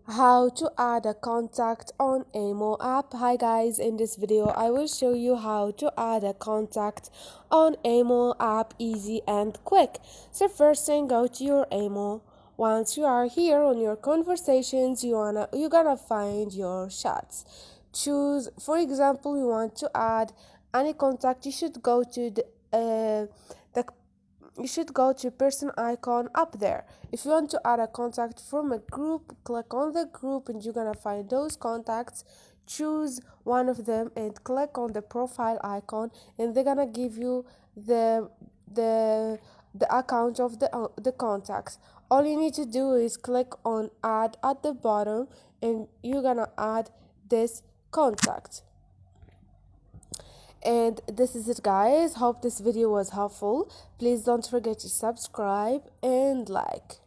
How to add a contact on Amo app. Hi guys, in this video I will show you how to add a contact on Amo app, easy and quick. So first thing, go to your Amo. Once you are here on your conversations, you're gonna find your chats. Choose, for example, you want to add any contact. You should go to the you should go to person icon up there. If you want to add a contact from a group, click on the group and you're gonna find those contacts. Choose one of them and click on the profile icon, and they're gonna give you the account of the contacts. All you need to do is click on add at the bottom and you're gonna add this contact. And this is it guys, hope this video was helpful. Please don't forget to subscribe and like.